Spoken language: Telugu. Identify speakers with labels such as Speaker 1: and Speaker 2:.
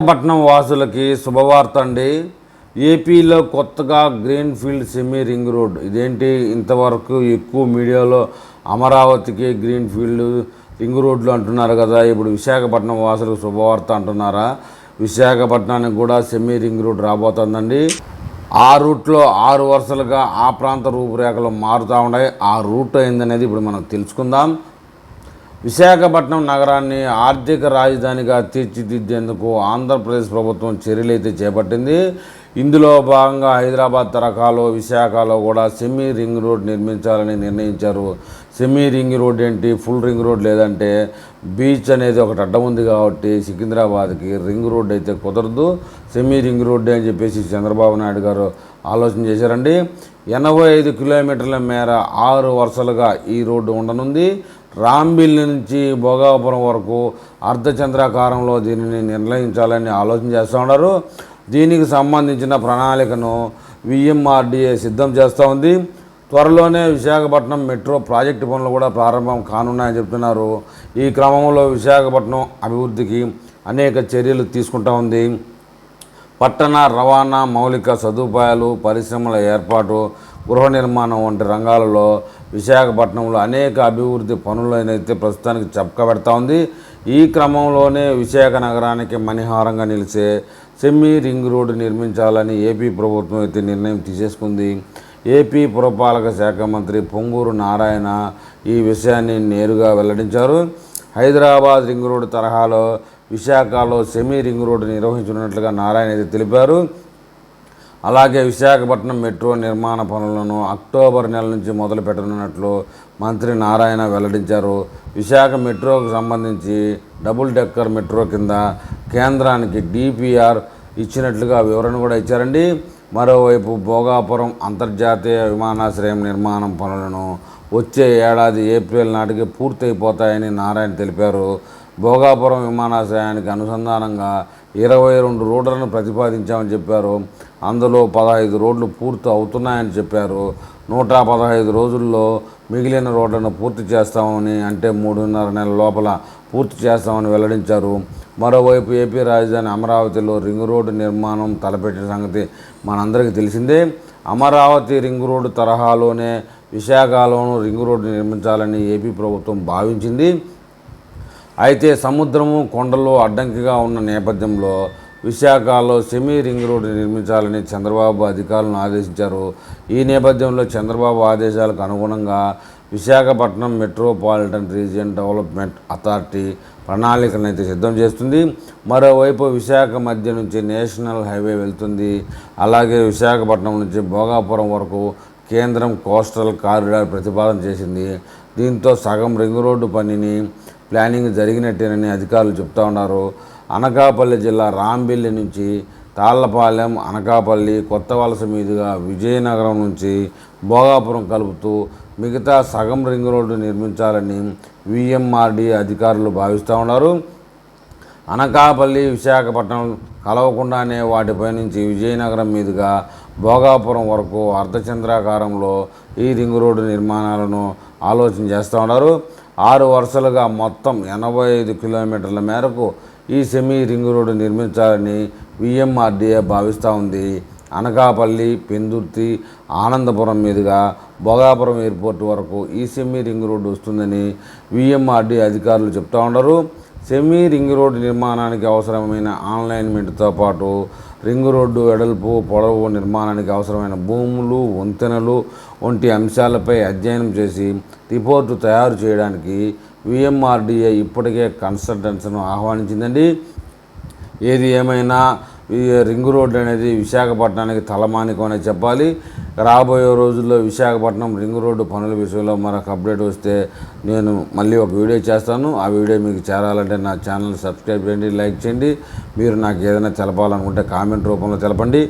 Speaker 1: పట్నం వాసులకి శుభవార్త అండి. ఏపీలో కొత్తగా green field semi ring road. ఇదేంటి ఇంతవరకు ఎక్కువ మీడియాలో అమరావతికి గ్రీన్ ఫీల్డ్ రింగ్ రోడ్లు అంటున్నారు కదా, ఇప్పుడు విశాఖపట్నం వాసులకు శుభవార్త అంటున్నారా? విశాఖపట్నానికి కూడా సెమీ రింగ్ రోడ్ రాబోతుందండి. ఆ రూట్లో 6 వరుసలుగా ఆ ప్రాంత రూపురేఖలు మారుతూ ఉన్నాయి. ఆ రూట్ అయిందనేది ఇప్పుడు మనం తెలుసుకుందాం. విశాఖపట్నం నగరాన్ని ఆర్థిక రాజధానిగా తీర్చిదిద్దేందుకు ఆంధ్రప్రదేశ్ ప్రభుత్వం చర్యలైతే చేపట్టింది. ఇందులో భాగంగా హైదరాబాద్ తరహాలో విశాఖలో కూడా సెమీ రింగ్ రోడ్ నిర్మించాలని నిర్ణయించారు. సెమీ రింగ్ రోడ్ ఏంటి, ఫుల్ రింగ్ రోడ్ లేదంటే బీచ్ అనేది ఒకటి అడ్డం ఉంది కాబట్టి సికింద్రాబాద్కి రింగ్ రోడ్ అయితే కుదరదు, సెమీ రింగ్ రోడ్ అని చెప్పేసి చంద్రబాబు నాయుడు గారు ఆలోచన చేశారండి. 85 కిలోమీటర్ల మేర 6 వరుసలుగా ఈ రోడ్డు ఉండనుంది. రాంబిల్లి నుంచి భోగాపురం వరకు అర్ధచంద్రాకారంలో దీనిని నిర్ణయించాలని ఆలోచన చేస్తూ ఉన్నారు. దీనికి సంబంధించిన ప్రణాళికను విఎంఆర్డీఏ సిద్ధం చేస్తూ ఉంది. త్వరలోనే విశాఖపట్నం మెట్రో ప్రాజెక్టు పనులు కూడా ప్రారంభం కానున్నాయని చెప్తున్నారు. ఈ క్రమంలో విశాఖపట్నం అభివృద్ధికి అనేక చర్యలు తీసుకుంటూ ఉంది. పట్టణ రవాణా, మౌలిక సదుపాయాలు, పరిశ్రమల ఏర్పాటు, గృహ నిర్మాణం వంటి రంగాలలో విశాఖపట్నంలో అనేక అభివృద్ధి పనులనైతే ప్రస్తుతానికి చక్కబెడతా ఉంది. ఈ క్రమంలోనే విశాఖ నగరానికి మణిహారంగా నిలిచే సెమీ రింగ్ రోడ్డు నిర్మించాలని ఏపీ ప్రభుత్వం అయితే నిర్ణయం తీసేసుకుంది. ఏపీ పురపాలక శాఖ మంత్రి పొంగూరు నారాయణ ఈ విషయాన్ని నేరుగా వెల్లడించారు. హైదరాబాద్ రింగ్ రోడ్డు తరహాలో విశాఖలో సెమీ రింగ్ రోడ్డు నిర్వహించనున్నట్లుగా నారాయణ అయితే తెలిపారు. అలాగే విశాఖపట్నం మెట్రో నిర్మాణ పనులను అక్టోబర్ నెల నుంచి మొదలు పెట్టనున్నట్లు మంత్రి నారాయణ వెల్లడించారు. విశాఖ మెట్రోకు సంబంధించి డబుల్ డెక్కర్ మెట్రో కింద కేంద్రానికి డిపిఆర్ ఇచ్చినట్లుగా వివరణ కూడా ఇచ్చారండి. మరోవైపు భోగాపురం అంతర్జాతీయ విమానాశ్రయం నిర్మాణం పనులను వచ్చే ఏడాది ఏప్రిల్ నాటికి పూర్తయిపోతాయని నారాయణ తెలిపారు. భోగాపురం విమానాశ్రయానికి అనుసంధానంగా 22 రోడ్లను ప్రతిపాదించామని చెప్పారు. అందులో 15 రోడ్లు పూర్తి అవుతున్నాయని చెప్పారు. 115 రోజుల్లో మిగిలిన రోడ్లను పూర్తి చేస్తామని, అంటే 3.5 నెలల లోపల పూర్తి చేస్తామని వెల్లడించారు. మరోవైపు ఏపీ రాజధాని అమరావతిలో రింగ్ రోడ్డు నిర్మాణం తలపెట్టిన సంగతి మనందరికీ తెలిసిందే. అమరావతి రింగ్ రోడ్డు తరహాలోనే విశాఖలోనూ రింగ్ రోడ్డు నిర్మించాలని ఏపీ ప్రభుత్వం భావించింది. అయితే సముద్రము, కొండలు అడ్డంకిగా ఉన్న నేపథ్యంలో విశాఖలో సెమీ రింగ్ రోడ్డు నిర్మించాలని చంద్రబాబు అధికారులను ఆదేశించారు. ఈ నేపథ్యంలో చంద్రబాబు ఆదేశాలకు అనుగుణంగా Visakhapatnam metropolitan region development authority ప్రణాళికను అయితే సిద్ధం చేస్తుంది. మరోవైపు విశాఖ మధ్య నుంచి నేషనల్ హైవే వెళ్తుంది. అలాగే విశాఖపట్నం నుంచి భోగాపురం వరకు కేంద్రం కోస్టల్ కారిడార్ ప్రతిపాదన చేసింది. దీంతో సగం రింగ్ రోడ్డు పనిని ప్లానింగ్ జరిగినట్టేనని అధికారులు చెప్తా ఉన్నారు. అనకాపల్లి జిల్లా రాంబిల్లి నుంచి తాళ్లపాలెం, అనకాపల్లి, కొత్త వలస మీదుగా విజయనగరం నుంచి భోగాపురం కలుపుతూ మిగతా సగం రింగ్ రోడ్డు నిర్మించాలని విఎంఆర్డీఏ అధికారులు భావిస్తూ ఉన్నారు. అనకాపల్లి, విశాఖపట్నం కలవకుండానే వాటిపై నుంచి విజయనగరం మీదుగా భోగాపురం వరకు అర్ధచంద్రాకారంలో ఈ రింగ్ రోడ్డు నిర్మాణాలను ఆలోచన చేస్తూ ఉన్నారు. 6 వరుసలుగా మొత్తం 85 కిలోమీటర్ల మేరకు ఈ సెమీ రింగ్ రోడ్డు నిర్మించాలని విఎంఆర్డీఏ భావిస్తూ ఉంది. అనకాపల్లి, పెందుర్తి, ఆనందపురం మీదుగా భోగాపురం ఎయిర్పోర్ట్ వరకు ఈ సెమీ రింగ్ రోడ్డు వస్తుందని విఎంఆర్డీఏ అధికారులు చెప్తూ ఉన్నారు. సెమీ రింగ్ రోడ్డు నిర్మాణానికి అవసరమైన అలైన్మెంట్తో పాటు రింగ్ రోడ్డు వెడల్పు, పొడవు, నిర్మాణానికి అవసరమైన భూములు, వంతెనలు వంటి అంశాలపై అధ్యయనం చేసి రిపోర్టు తయారు చేయడానికి విఎంఆర్డీఏ ఇప్పటికే కన్సల్టెంట్స్ను ఆహ్వానించిందండి. ఏది ఏమైనా ఈ రింగ్ రోడ్డు అనేది విశాఖపట్నానికి తలమానికం అనే చెప్పాలి. రాబోయే రోజుల్లో విశాఖపట్నం రింగ్ రోడ్డు పనుల విషయంలో మరొక అప్డేట్ వస్తే నేను మళ్ళీ ఒక వీడియో చేస్తాను. ఆ వీడియో మీకు చేరాలంటే నా ఛానల్ సబ్స్క్రైబ్ చేయండి, లైక్ చేయండి. మీరు నాకు ఏదైనా తెలపాలనుకుంటే కామెంట్ రూపంలో తెలపండి.